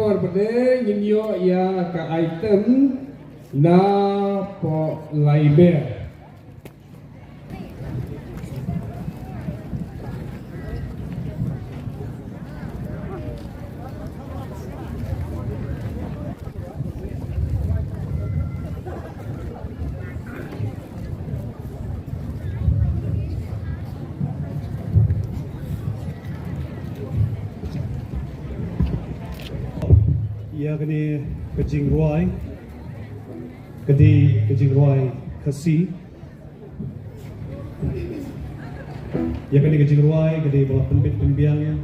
bor pada nginyo ya ka item na po laiber. Ya kini kejing ruai, kejing ruai kasi. Ya kini kejing ruai, bola penbit pembiangnya,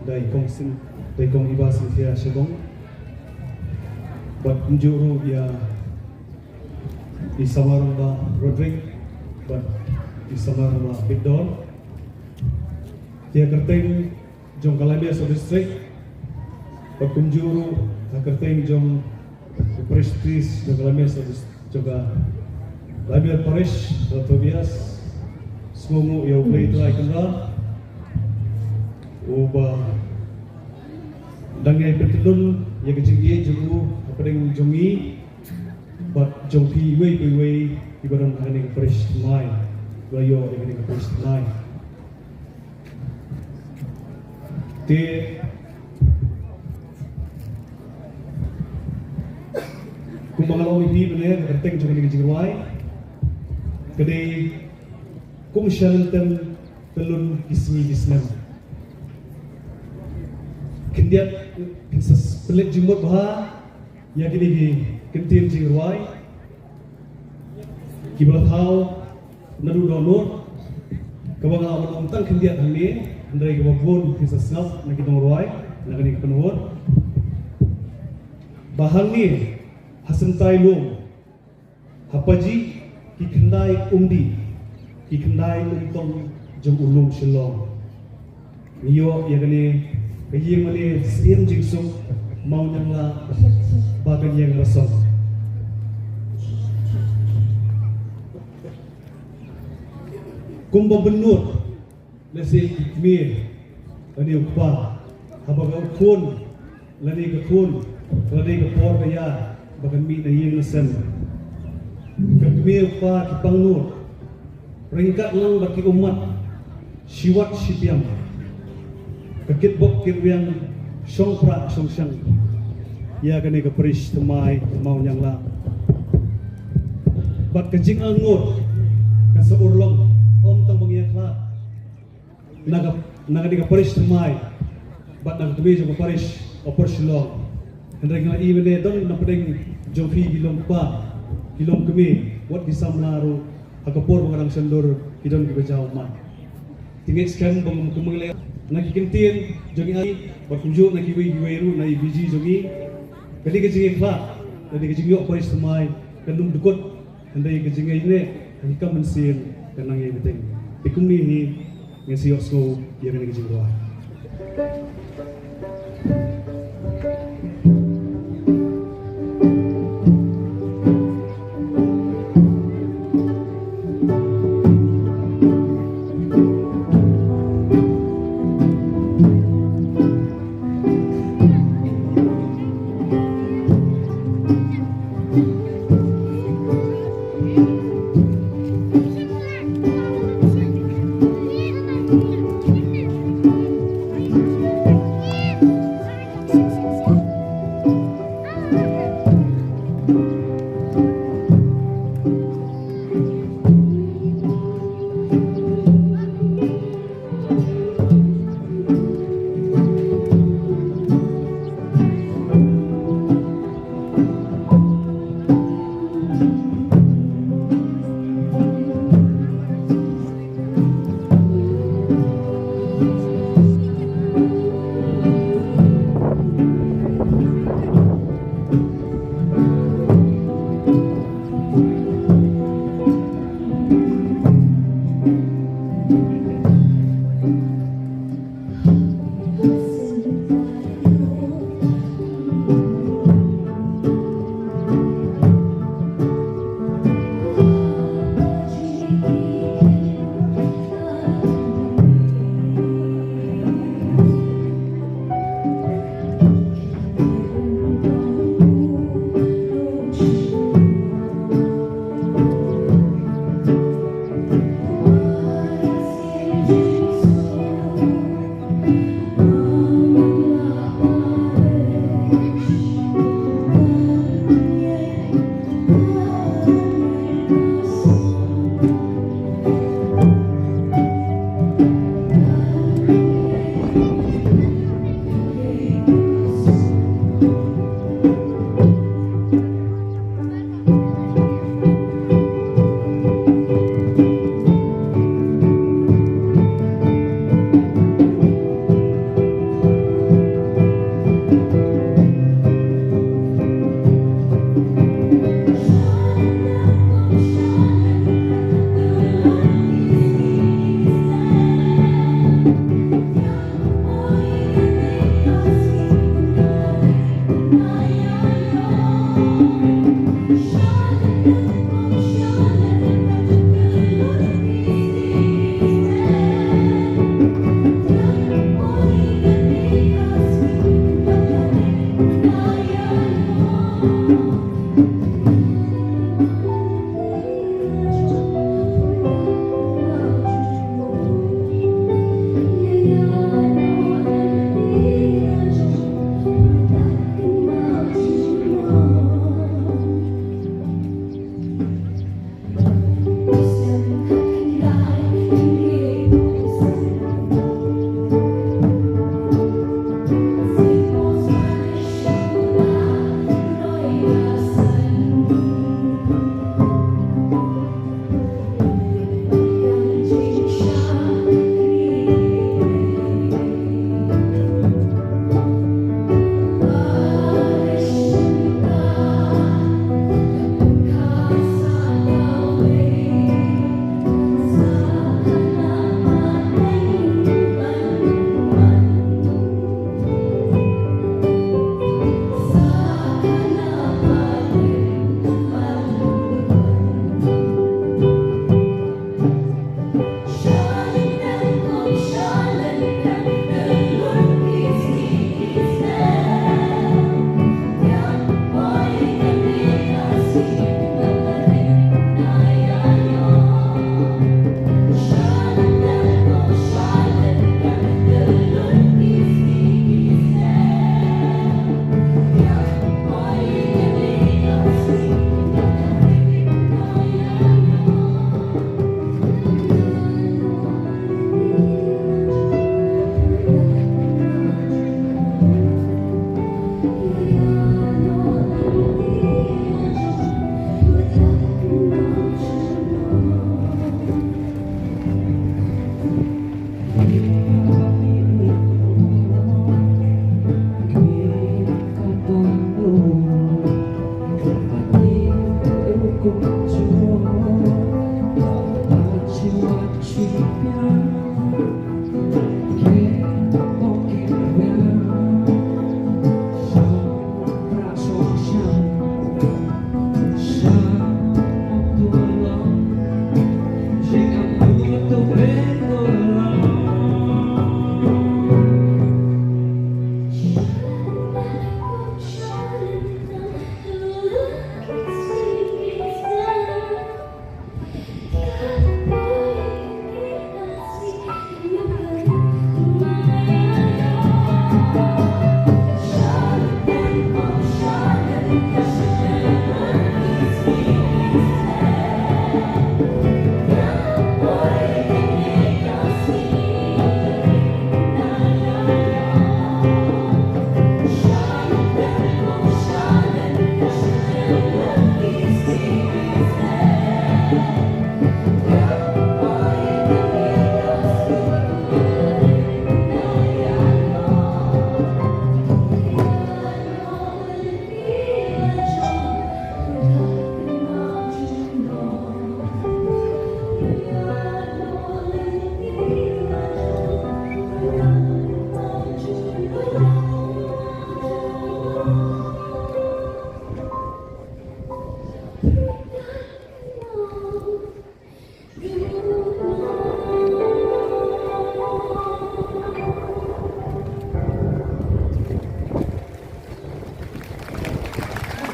dari kong ibas sia sebong. Buat penjuru ya di Samaramba Rodrick, buat di Samaramba Bidor. Ya kerteng jong Kalabia so district, buat penjuru kerteng jong prestis jong Kalabia so juga Labia Parish atau bias semuanya ya play try kendra ubah dangai betul ya kecing ye jemu apa dengan jongi but jongpi way ibaran haning fresh mind layo dengan fresh mind te kumangalau ini benar kerteng jong dengan jingwai kedai kum shaltem telun ismi islam kendiat kisah pelik jumut bah ya gini kentir jingwai kibalat hau nadu donor kabang tang kendiat hangni andai kababun kisah snap nak kita ngruai nak ni kepenuhun bahan ni hasantai lum hapaji kikendai umdi kikendai untong jong ulum shilong niyo ya gani kayeng mali siem jingsung mau nyang la bagan yang rasong kumba benut nasi ikmir lani upah habaga ukun lani kakun lani kapor kaya bagan mi na yeng nasan kakmir upah kipang nur ringkat lang bagi umat siwat sipiam kakit bok kirwiang song pra song syang ya kani ka perish temai mau nyang la bat kejing angur ka seurlong om tang bangiak la naga di ka perish temai bat nang tubi jo ka perish opor silong hendreng la ibene don na pedeng jofi bilong pa bilong kemi wat disam laru agapor mengarang sendur hidon di bajau mat tinggal sekarang bang kumulai nak ikintin jogi ai berkunjung nak iwi iweru nak ibiji jogi kali kejing ikhla kali kejing yok paris semai kendung dukut andai kejing ini hikam mensin kenang yang penting ikum ni ngasi yok so dia kali kejing doa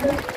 Thank you.